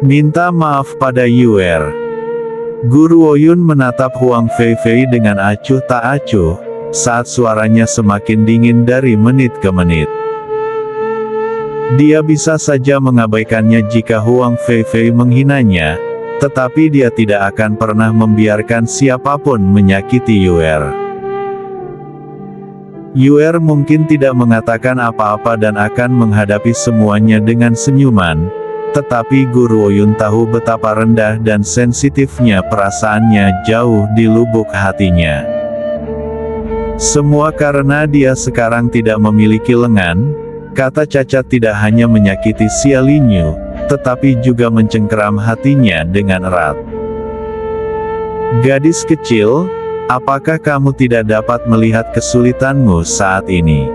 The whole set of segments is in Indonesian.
Minta maaf pada Yuer. Guru Oyun menatap Huang Feifei dengan acuh tak acuh, saat suaranya semakin dingin dari menit ke menit. Dia bisa saja mengabaikannya jika Huang Feifei menghinanya, tetapi dia tidak akan pernah membiarkan siapapun menyakiti Yuer. Yuer mungkin tidak mengatakan apa-apa dan akan menghadapi semuanya dengan senyuman, tetapi Guru Oyun tahu betapa rendah dan sensitifnya perasaannya jauh di lubuk hatinya. Semua karena dia sekarang tidak memiliki lengan. Kata cacat tidak hanya menyakiti Xia Linyu, tetapi juga mencengkeram hatinya dengan erat. Gadis kecil, apakah kamu tidak dapat melihat kesulitanmu saat ini?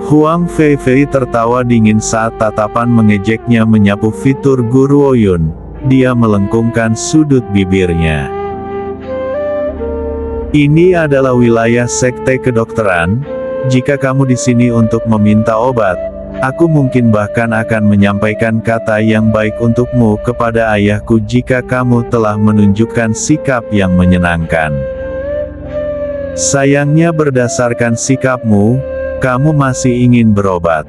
Huang Feifei tertawa dingin saat tatapan mengejeknya menyapu fitur Guru Oyun. Dia melengkungkan sudut bibirnya. Ini adalah wilayah sekte kedokteran. Jika kamu di sini untuk meminta obat, aku mungkin bahkan akan menyampaikan kata yang baik untukmu kepada ayahku jika kamu telah menunjukkan sikap yang menyenangkan. Sayangnya berdasarkan sikapmu, kamu masih ingin berobat.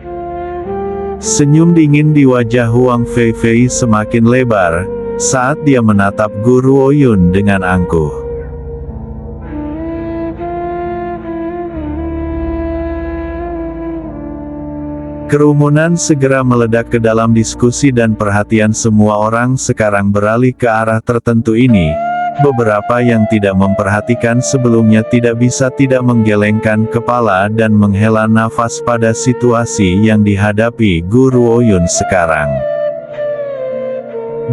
Senyum dingin di wajah Huang Feifei semakin lebar, saat dia menatap Guru Oyun dengan angkuh. Kerumunan segera meledak ke dalam diskusi dan perhatian semua orang sekarang beralih ke arah tertentu ini. Beberapa yang tidak memperhatikan sebelumnya tidak bisa tidak menggelengkan kepala dan menghela nafas pada situasi yang dihadapi Guru Oyun sekarang.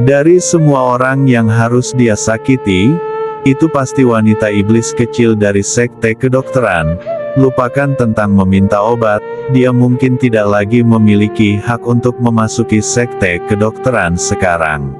Dari semua orang yang harus dia sakiti, itu pasti wanita iblis kecil dari sekte kedokteran. Lupakan tentang meminta obat, dia mungkin tidak lagi memiliki hak untuk memasuki sekte kedokteran sekarang.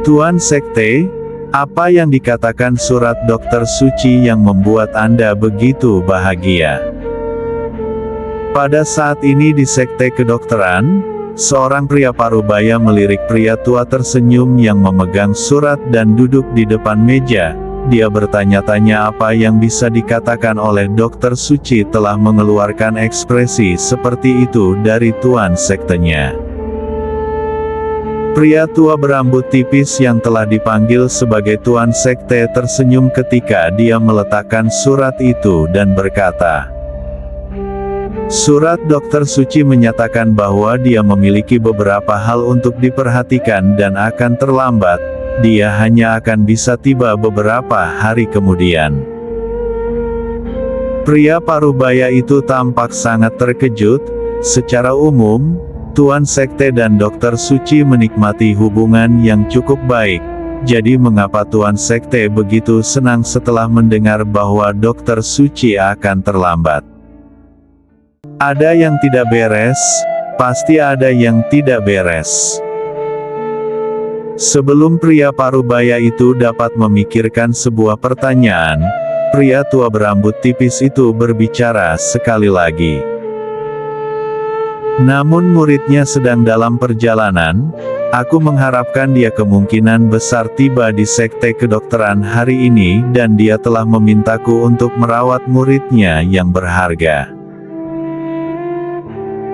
Tuan Sekte, apa yang dikatakan surat Dokter Suci yang membuat Anda begitu bahagia? Pada saat ini di sekte kedokteran, seorang pria parubaya melirik pria tua tersenyum yang memegang surat dan duduk di depan meja. Dia bertanya-tanya apa yang bisa dikatakan oleh Dokter Suci telah mengeluarkan ekspresi seperti itu dari tuan sektenya. Pria tua berambut tipis yang telah dipanggil sebagai tuan sekte tersenyum ketika dia meletakkan surat itu dan berkata, "Surat Dokter Suci menyatakan bahwa dia memiliki beberapa hal untuk diperhatikan dan akan terlambat. Dia hanya akan bisa tiba beberapa hari kemudian." Pria parubaya itu tampak sangat terkejut. Secara umum, Tuan Sekte dan Dokter Suci menikmati hubungan yang cukup baik. Jadi mengapa Tuan Sekte begitu senang setelah mendengar bahwa Dokter Suci akan terlambat? Ada yang tidak beres, pasti ada yang tidak beres. Sebelum pria parubaya itu dapat memikirkan sebuah pertanyaan, pria tua berambut tipis itu berbicara sekali lagi. "Namun muridnya sedang dalam perjalanan. Aku mengharapkan dia kemungkinan besar tiba di sekte kedokteran hari ini dan dia telah memintaku untuk merawat muridnya yang berharga."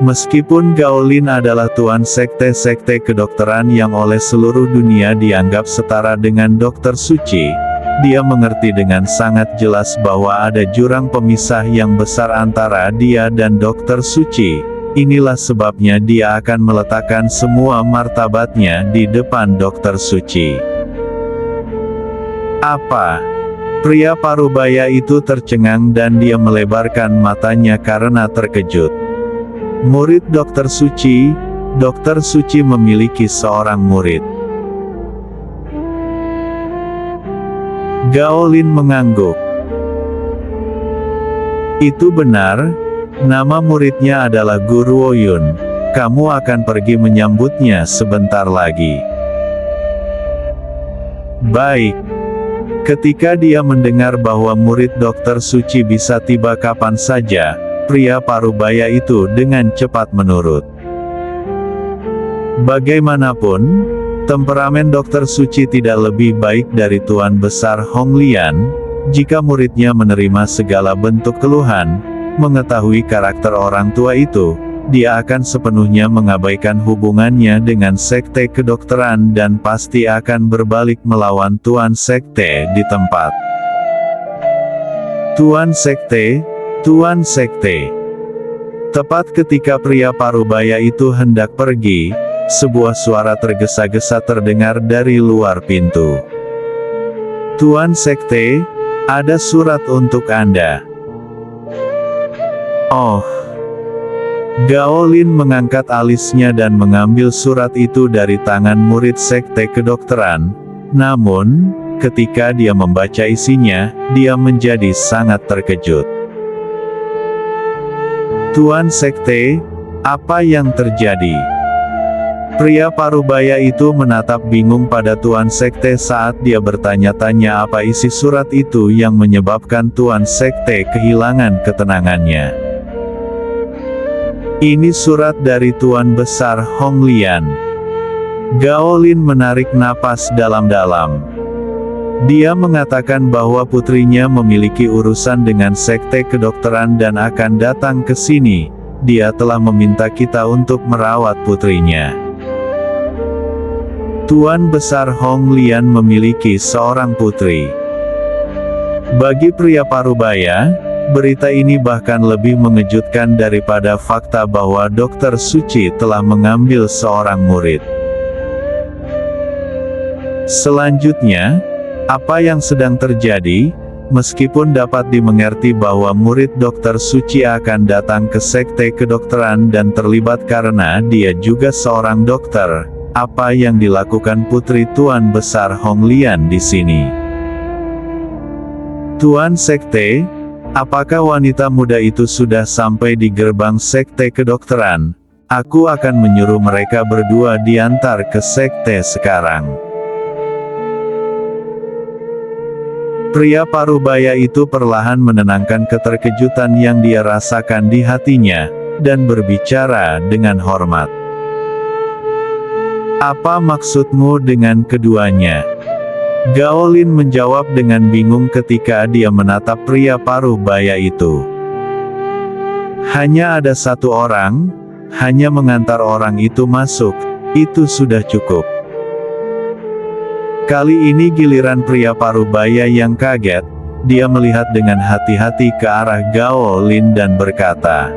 Meskipun Gaolin adalah tuan sekte-sekte kedokteran yang oleh seluruh dunia dianggap setara dengan Dokter Suci, dia mengerti dengan sangat jelas bahwa ada jurang pemisah yang besar antara dia dan Dokter Suci. Inilah sebabnya dia akan meletakkan semua martabatnya di depan Dokter Suci. "Apa?" Pria parubaya itu tercengang dan dia melebarkan matanya karena terkejut. "Murid Dokter Suci, Dokter Suci memiliki seorang murid." Gaolin mengangguk. "Itu benar. Nama muridnya adalah Guru Oyun. kamu akan pergi menyambutnya sebentar lagi. Baik. Ketika dia mendengar bahwa murid Dokter Suci bisa tiba kapan saja, pria parubaya itu dengan cepat menurut. Bagaimanapun, temperamen Dokter Suci tidak lebih baik dari Tuan Besar Hong Lian. Jika muridnya menerima segala bentuk keluhan, mengetahui karakter orang tua itu, dia akan sepenuhnya mengabaikan hubungannya dengan sekte kedokteran dan pasti akan berbalik melawan Tuan Sekte di tempat. Tuan Sekte, Tuan Sekte. Tepat ketika pria parubaya itu hendak pergi, sebuah suara tergesa-gesa terdengar dari luar pintu. Tuan Sekte, ada surat untuk Anda. Oh. Gao Lin mengangkat alisnya dan mengambil surat itu dari tangan murid sekte kedokteran. Namun, ketika dia membaca isinya, dia menjadi sangat terkejut. Tuan Sekte, apa yang terjadi? Pria parubaya itu menatap bingung pada Tuan Sekte saat dia bertanya-tanya apa isi surat itu yang menyebabkan Tuan Sekte kehilangan ketenangannya. Ini surat dari Tuan Besar Hong Lian. Gao Lin menarik napas dalam-dalam. Dia mengatakan bahwa putrinya memiliki urusan dengan sekte kedokteran dan akan datang ke sini. Dia telah meminta kita untuk merawat putrinya. Tuan Besar Hong Lian memiliki seorang putri. Bagi pria parubaya, berita ini bahkan lebih mengejutkan daripada fakta bahwa Dokter Suci telah mengambil seorang murid. Selanjutnya, apa yang sedang terjadi? Meskipun dapat dimengerti bahwa murid Dokter Suci akan datang ke sekte kedokteran dan terlibat karena dia juga seorang dokter, apa yang dilakukan putri Tuan Besar Hong Lian di sini? Tuan Sekte, apakah wanita muda itu sudah sampai di gerbang sekte kedokteran? Aku akan menyuruh mereka berdua diantar ke sekte sekarang. Pria parubaya itu perlahan menenangkan keterkejutan yang dia rasakan di hatinya, dan berbicara dengan hormat. Apa maksudmu dengan keduanya? Gao Lin menjawab dengan bingung ketika dia menatap pria parubaya itu. Hanya ada satu orang, hanya mengantar orang itu masuk, itu sudah cukup. Kali ini giliran pria parubaya yang kaget, dia melihat dengan hati-hati ke arah Gao Lin dan berkata,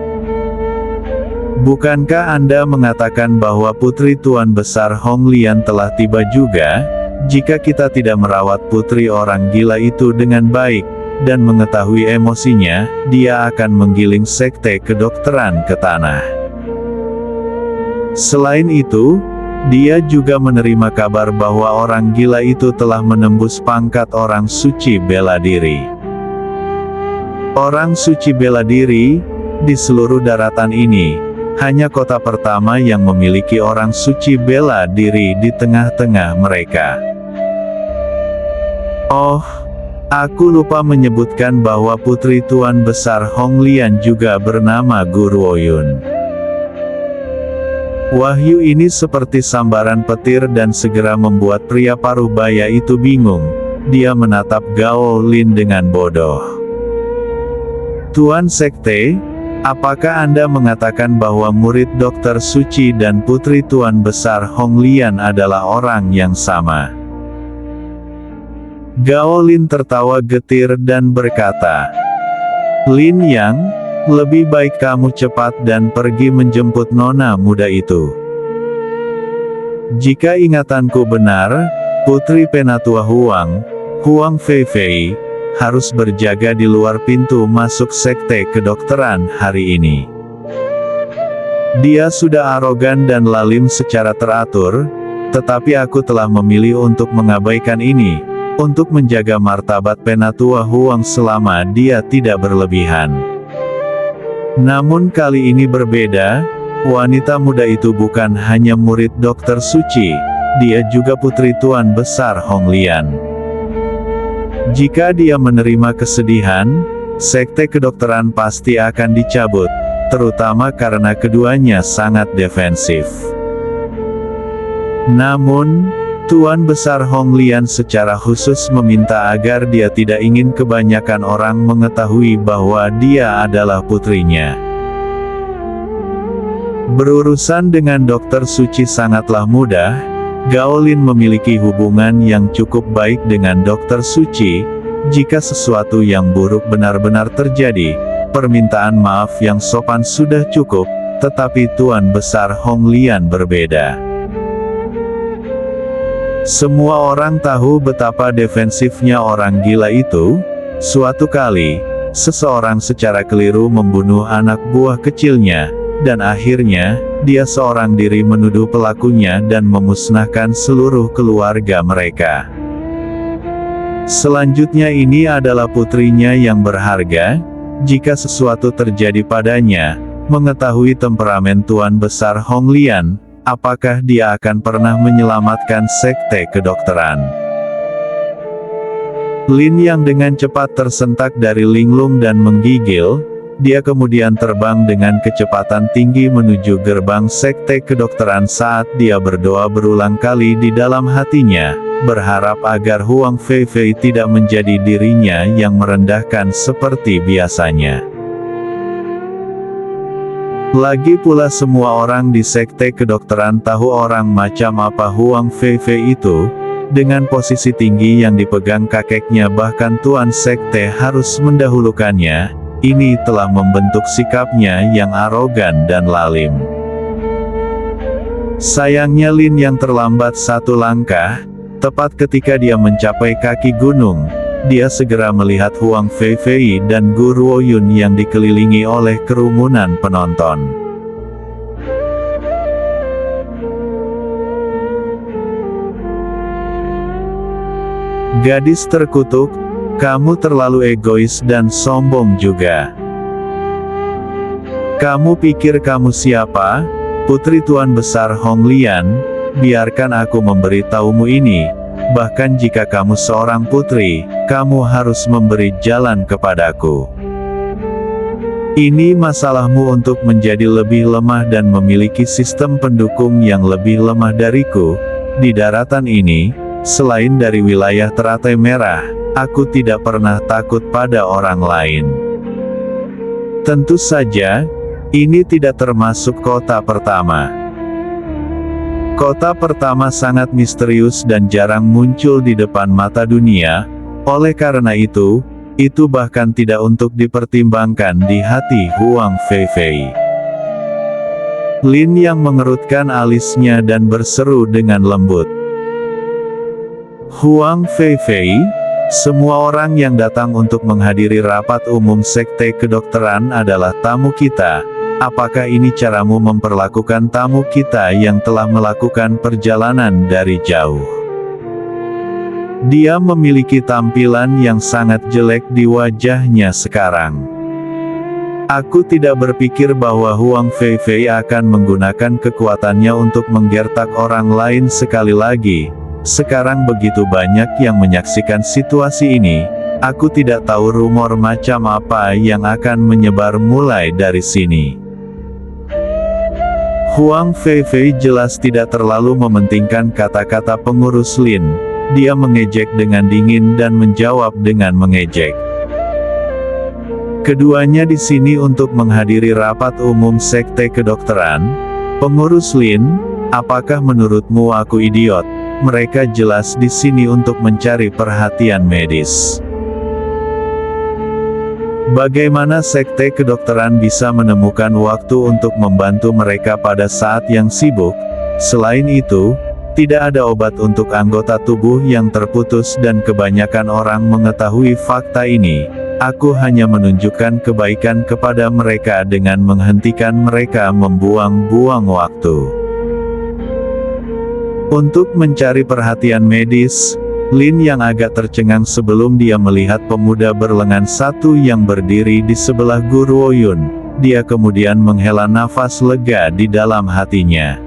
"Bukankah Anda mengatakan bahwa putri Tuan Besar Hong Lian telah tiba juga? Jika kita tidak merawat putri orang gila itu dengan baik, dan mengetahui emosinya, dia akan menggiling sekte kedokteran ke tanah. Selain itu, dia juga menerima kabar bahwa orang gila itu telah menembus pangkat orang suci bela diri. Orang suci bela diri, di seluruh daratan ini, hanya kota pertama yang memiliki orang suci bela diri di tengah-tengah mereka. Oh, aku lupa menyebutkan bahwa putri Tuan Besar Hong Lian juga bernama Guru Oyun." Wahyu ini seperti sambaran petir dan segera membuat pria parubaya itu bingung. Dia menatap Gao Lin dengan bodoh. "Tuan Sekte, apakah Anda mengatakan bahwa murid Dokter Suci dan putri Tuan Besar Hong Lian adalah orang yang sama?" Gao Lin tertawa getir dan berkata, "Lin Yang, lebih baik kamu cepat dan pergi menjemput nona muda itu. Jika ingatanku benar, putri penatua Huang, Huang Feifei, harus berjaga di luar pintu masuk sekte kedokteran hari ini. Dia sudah arogan dan lalim secara teratur, tetapi aku telah memilih untuk mengabaikan ini, untuk menjaga martabat penatua Huang selama dia tidak berlebihan. Namun kali ini berbeda, wanita muda itu bukan hanya murid Dr. Suci, dia juga putri Tuan Besar Hong Lian. Jika dia menerima kesedihan, sekte kedokteran pasti akan dicabut, terutama karena keduanya sangat defensif. Namun, Tuan Besar Hong Lian secara khusus meminta agar dia tidak ingin kebanyakan orang mengetahui bahwa dia adalah putrinya. Berurusan dengan Dr. Suci sangatlah mudah. Gao Lin memiliki hubungan yang cukup baik dengan Dr. Suci. Jika sesuatu yang buruk benar-benar terjadi, permintaan maaf yang sopan sudah cukup, tetapi Tuan Besar Hong Lian berbeda. Semua orang tahu betapa defensifnya orang gila itu. Suatu kali, seseorang secara keliru membunuh anak buah kecilnya, dan akhirnya, dia seorang diri menuduh pelakunya dan memusnahkan seluruh keluarga mereka. Selanjutnya ini adalah putrinya yang berharga. Jika sesuatu terjadi padanya, mengetahui temperamen Tuan Besar Hong Lian, apakah dia akan pernah menyelamatkan sekte kedokteran? Lin yang dengan cepat tersentak dari linglung dan menggigil. Dia kemudian terbang dengan kecepatan tinggi menuju gerbang sekte kedokteran saat dia berdoa berulang kali di dalam hatinya, berharap agar Huang Feifei tidak menjadi dirinya yang merendahkan seperti biasanya. Lagi pula semua orang di sekte kedokteran tahu orang macam apa Huang Feifei itu. Dengan posisi tinggi yang dipegang kakeknya bahkan tuan sekte harus mendahulukannya. Ini telah membentuk sikapnya yang arogan dan lalim. Sayangnya Lin yang terlambat satu langkah, tepat ketika dia mencapai kaki gunung, dia segera melihat Huang Feifei dan Gu Ruoyun yang dikelilingi oleh kerumunan penonton. Gadis terkutuk, kamu terlalu egois dan sombong juga. Kamu pikir kamu siapa? Putri Tuan Besar Hong Lian, biarkan aku memberitahumu ini. Bahkan jika kamu seorang putri, kamu harus memberi jalan kepadaku. Ini masalahmu untuk menjadi lebih lemah dan memiliki sistem pendukung yang lebih lemah dariku. Di daratan ini, selain dari wilayah teratai merah, aku tidak pernah takut pada orang lain. Tentu saja, ini tidak termasuk kota pertama. Kota pertama sangat misterius dan jarang muncul di depan mata dunia, oleh karena itu bahkan tidak untuk dipertimbangkan di hati Huang Feifei. Lin yang mengerutkan alisnya dan berseru dengan lembut. Huang Feifei, semua orang yang datang untuk menghadiri rapat umum sekte kedokteran adalah tamu kita. Apakah ini caramu memperlakukan tamu kita yang telah melakukan perjalanan dari jauh? Dia memiliki tampilan yang sangat jelek di wajahnya sekarang. Aku tidak berpikir bahwa Huang Feifei akan menggunakan kekuatannya untuk menggertak orang lain sekali lagi. Sekarang begitu banyak yang menyaksikan situasi ini, aku tidak tahu rumor macam apa yang akan menyebar mulai dari sini. Huang Feifei jelas tidak terlalu mementingkan kata-kata pengurus Lin. Dia mengejek dengan dingin dan menjawab dengan mengejek. Keduanya di sini untuk menghadiri rapat umum sekte kedokteran. Pengurus Lin, apakah menurutmu aku idiot? Mereka jelas di sini untuk mencari perhatian medis. Bagaimana sekte kedokteran bisa menemukan waktu untuk membantu mereka pada saat yang sibuk? Selain itu, tidak ada obat untuk anggota tubuh yang terputus dan kebanyakan orang mengetahui fakta ini. Aku hanya menunjukkan kebaikan kepada mereka dengan menghentikan mereka membuang-buang waktu. Untuk mencari perhatian medis, Lin yang agak tercengang sebelum dia melihat pemuda berlengan satu yang berdiri di sebelah Gu Ruoyun. dia kemudian menghela nafas lega di dalam hatinya.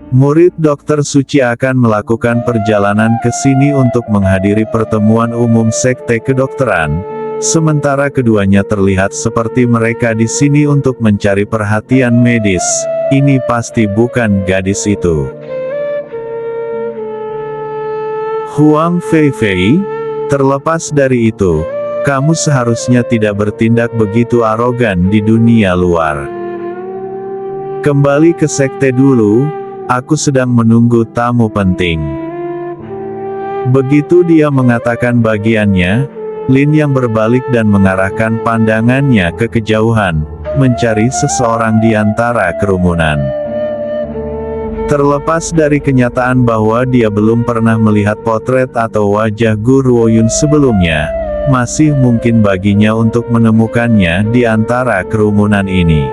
Murid Dr. Suci akan melakukan perjalanan ke sini untuk menghadiri pertemuan umum sekte kedokteran, sementara keduanya terlihat seperti mereka di sini untuk mencari perhatian medis. Ini pasti bukan gadis itu. Huang Feifei, terlepas dari itu, kamu seharusnya tidak bertindak begitu arogan di dunia luar. Kembali ke sekte dulu, aku sedang menunggu tamu penting. Begitu dia mengatakan bagiannya, Lin yang berbalik dan mengarahkan pandangannya ke kejauhan, mencari seseorang di antara kerumunan. Terlepas dari kenyataan bahwa dia belum pernah melihat potret atau wajah Gu Ruoyun sebelumnya, masih mungkin baginya untuk menemukannya di antara kerumunan ini.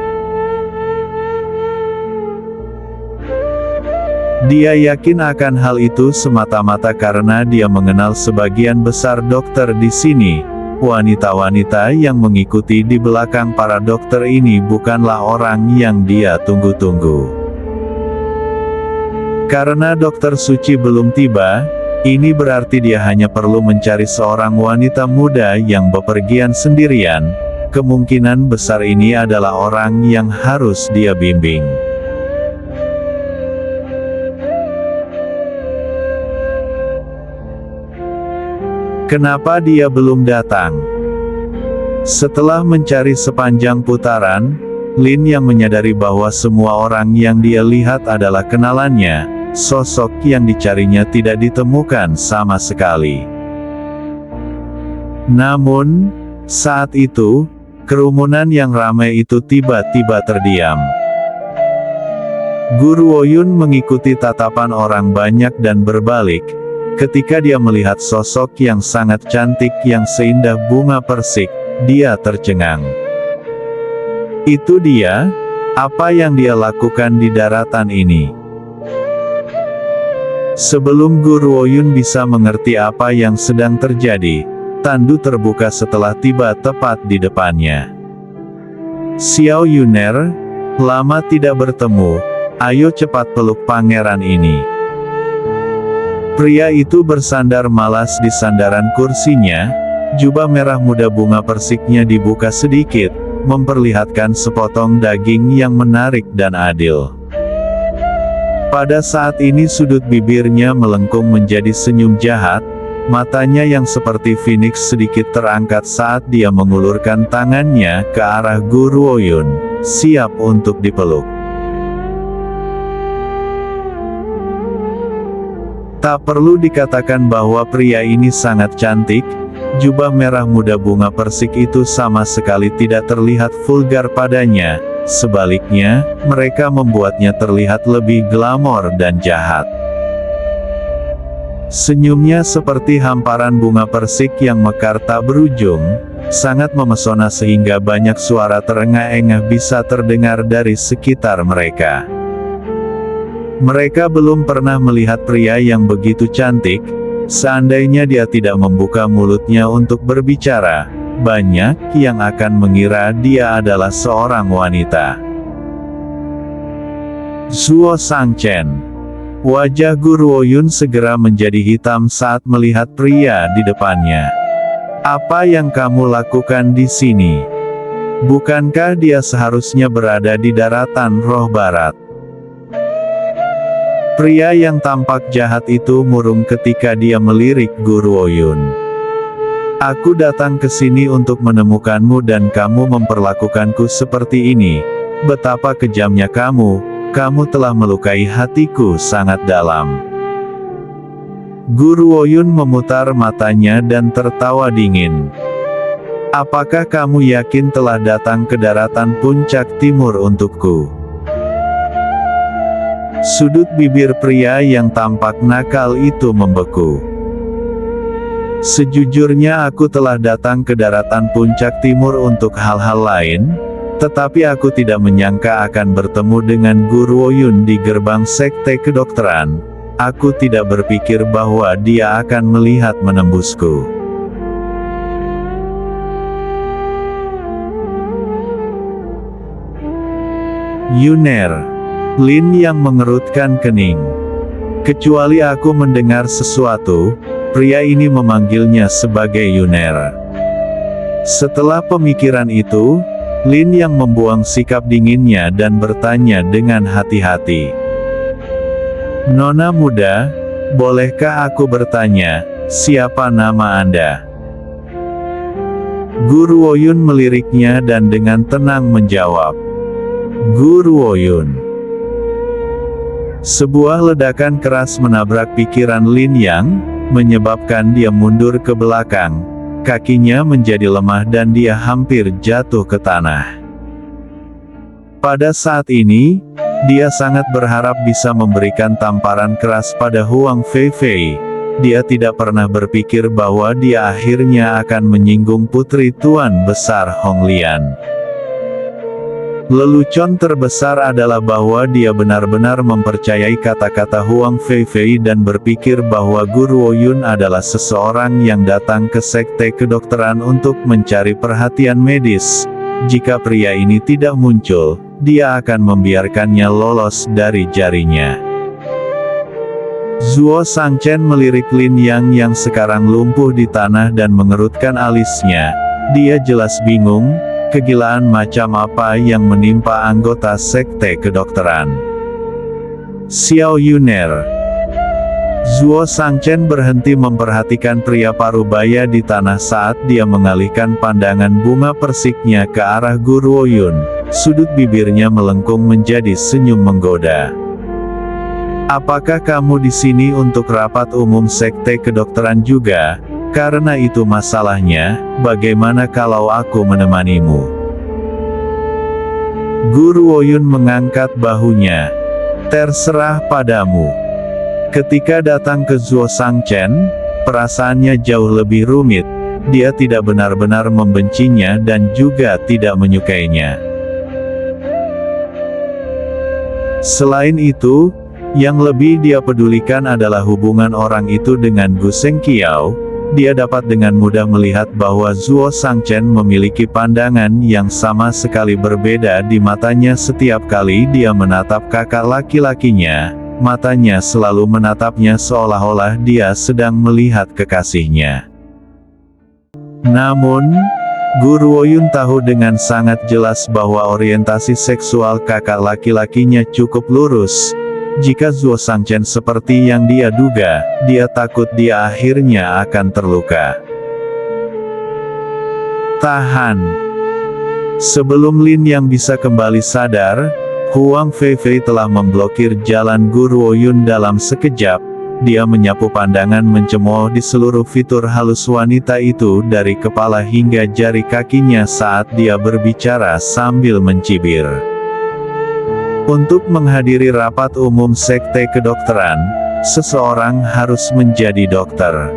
Dia yakin akan hal itu semata-mata karena dia mengenal sebagian besar dokter di sini. Wanita-wanita yang mengikuti di belakang para dokter ini bukanlah orang yang dia tunggu-tunggu. Karena Dr. Suci belum tiba, ini berarti dia hanya perlu mencari seorang wanita muda yang bepergian sendirian. Kemungkinan besar ini adalah orang yang harus dia bimbing. Kenapa dia belum datang? Setelah mencari sepanjang putaran, Lin yang menyadari bahwa semua orang yang dia lihat adalah kenalannya, sosok yang dicarinya tidak ditemukan sama sekali. Namun, saat itu, kerumunan yang ramai itu tiba-tiba terdiam. Gu Ruoyun mengikuti tatapan orang banyak dan berbalik. Ketika dia melihat sosok yang sangat cantik yang seindah bunga persik, dia tercengang. Itu dia, apa yang dia lakukan di daratan ini? Sebelum Gu Ruoyun bisa mengerti apa yang sedang terjadi, tandu terbuka setelah tiba tepat di depannya. Xiao Yuner, lama tidak bertemu, ayo cepat peluk pangeran ini. Pria itu bersandar malas di sandaran kursinya, jubah merah muda bunga persiknya dibuka sedikit, memperlihatkan sepotong daging yang menarik dan adil. Pada saat ini sudut bibirnya melengkung menjadi senyum jahat, matanya yang seperti phoenix sedikit terangkat saat dia mengulurkan tangannya ke arah Gu Ruoyun, siap untuk dipeluk. Tak perlu dikatakan bahwa pria ini sangat cantik, jubah merah muda bunga persik itu sama sekali tidak terlihat vulgar padanya, sebaliknya, mereka membuatnya terlihat lebih glamor dan jahat. Senyumnya seperti hamparan bunga persik yang mekar tak berujung, sangat memesona sehingga banyak suara terengah-engah bisa terdengar dari sekitar mereka. Mereka belum pernah melihat pria yang begitu cantik. Seandainya dia tidak membuka mulutnya untuk berbicara, banyak yang akan mengira dia adalah seorang wanita. Zuo Shangchen. Wajah Gu Ruoyun segera menjadi hitam saat melihat pria di depannya. Apa yang kamu lakukan di sini? Bukankah dia seharusnya berada di daratan roh barat? Pria yang tampak jahat itu murung ketika dia melirik Gu Ruoyun. Aku datang ke sini untuk menemukanmu dan kamu memperlakukanku seperti ini. Betapa kejamnya kamu telah melukai hatiku sangat dalam. Gu Ruoyun memutar matanya dan tertawa dingin. Apakah kamu yakin telah datang ke daratan puncak timur untukku? Sudut bibir pria yang tampak nakal itu membeku. Sejujurnya aku telah datang ke daratan puncak timur untuk hal-hal lain, tetapi aku tidak menyangka akan bertemu dengan Gu Ruoyun di gerbang sekte kedokteran. Aku tidak berpikir bahwa dia akan melihat menembusku. Yuner. Lin yang mengerutkan kening. Kecuali aku mendengar sesuatu, pria ini memanggilnya sebagai Yuner. Setelah pemikiran itu, Lin yang membuang sikap dinginnya dan bertanya dengan hati-hati. Nona muda, bolehkah aku bertanya, siapa nama Anda? Guru Woyun meliriknya dan dengan tenang menjawab. Guru Woyun. Sebuah ledakan keras menabrak pikiran Lin Yang, menyebabkan dia mundur ke belakang. Kakinya menjadi lemah dan dia hampir jatuh ke tanah. Pada saat ini, dia sangat berharap bisa memberikan tamparan keras pada Huang Feifei. Dia tidak pernah berpikir bahwa dia akhirnya akan menyinggung putri Tuan Besar Hong Lian. Lelucon terbesar adalah bahwa dia benar-benar mempercayai kata-kata Huang Feifei dan berpikir bahwa Guru Woyun adalah seseorang yang datang ke sekte kedokteran untuk mencari perhatian medis. Jika pria ini tidak muncul, dia akan membiarkannya lolos dari jarinya. Zuo Sangchen melirik Lin Yang yang sekarang lumpuh di tanah dan mengerutkan alisnya. Dia jelas bingung. Kegilaan macam apa yang menimpa anggota sekte kedokteran? Xiao Yuner. Zuo Sangchen berhenti memperhatikan pria parubaya di tanah saat dia mengalihkan pandangan bunga persiknya ke arah Guru Woyun. Sudut bibirnya melengkung menjadi senyum menggoda. Apakah kamu di sini untuk rapat umum sekte kedokteran juga? Karena itu masalahnya, bagaimana kalau aku menemanimu? Guru Woyun mengangkat bahunya. Terserah padamu. Ketika datang ke Zuo Sangchen, perasaannya jauh lebih rumit. Dia tidak benar-benar membencinya dan juga tidak menyukainya. Selain itu, yang lebih dia pedulikan adalah hubungan orang itu dengan Gu Sengqiao. Dia dapat dengan mudah melihat bahwa Zuo Sangchen memiliki pandangan yang sama sekali berbeda di matanya setiap kali dia menatap kakak laki-lakinya. Matanya selalu menatapnya seolah-olah dia sedang melihat kekasihnya. Namun, Guru Woyun tahu dengan sangat jelas bahwa orientasi seksual kakak laki-lakinya cukup lurus. Jika Zuo Sangchen seperti yang dia duga, dia takut dia akhirnya akan terluka. Tahan. Sebelum Lin Yang bisa kembali sadar, Huang Feifei telah memblokir jalan Guru Woyun dalam sekejap. Dia menyapu pandangan mencemooh di seluruh fitur halus wanita itu dari kepala hingga jari kakinya saat dia berbicara sambil mencibir. Untuk menghadiri rapat umum sekte kedokteran, seseorang harus menjadi dokter.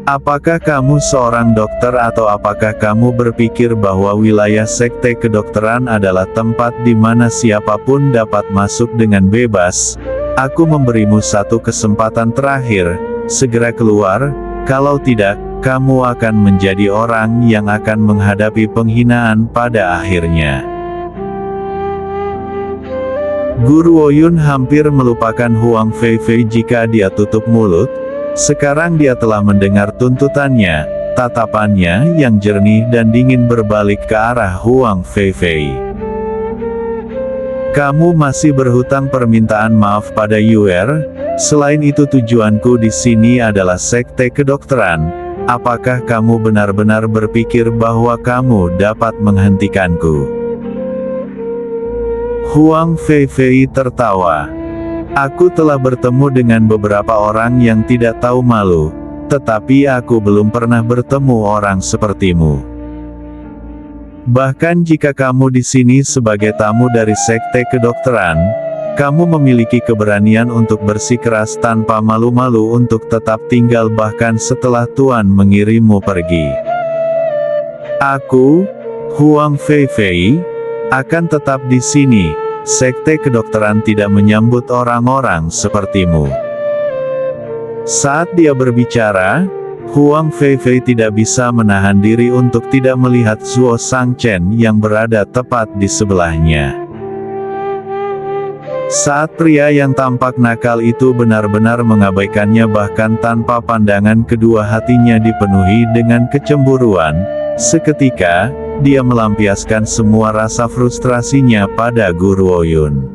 Apakah kamu seorang dokter atau apakah kamu berpikir bahwa wilayah sekte kedokteran adalah tempat di mana siapapun dapat masuk dengan bebas? Aku memberimu satu kesempatan terakhir, segera keluar, kalau tidak, kamu akan menjadi orang yang akan menghadapi penghinaan pada akhirnya. Guru Woyun hampir melupakan Huang Feifei jika dia tutup mulut. Sekarang dia telah mendengar tuntutannya. Tatapannya yang jernih dan dingin berbalik ke arah Huang Feifei. Kamu masih berhutang permintaan maaf pada Yuer. Selain itu tujuanku di sini adalah sekte kedokteran. Apakah kamu benar-benar berpikir bahwa kamu dapat menghentikanku? Huang Feifei tertawa. Aku telah bertemu dengan beberapa orang yang tidak tahu malu, tetapi aku belum pernah bertemu orang sepertimu. Bahkan jika kamu di sini sebagai tamu dari sekte kedokteran, kamu memiliki keberanian untuk bersikeras tanpa malu-malu untuk tetap tinggal bahkan setelah Tuan mengirimmu pergi. Aku, Huang Feifei, akan tetap di sini. Sekte kedokteran tidak menyambut orang-orang sepertimu. Saat dia berbicara, Huang Feifei tidak bisa menahan diri untuk tidak melihat Zuo Shangchen yang berada tepat di sebelahnya. Saat pria yang tampak nakal itu benar-benar mengabaikannya, bahkan tanpa pandangan kedua hatinya dipenuhi dengan kecemburuan, seketika, dia melampiaskan semua rasa frustrasinya pada Guru Ouyun.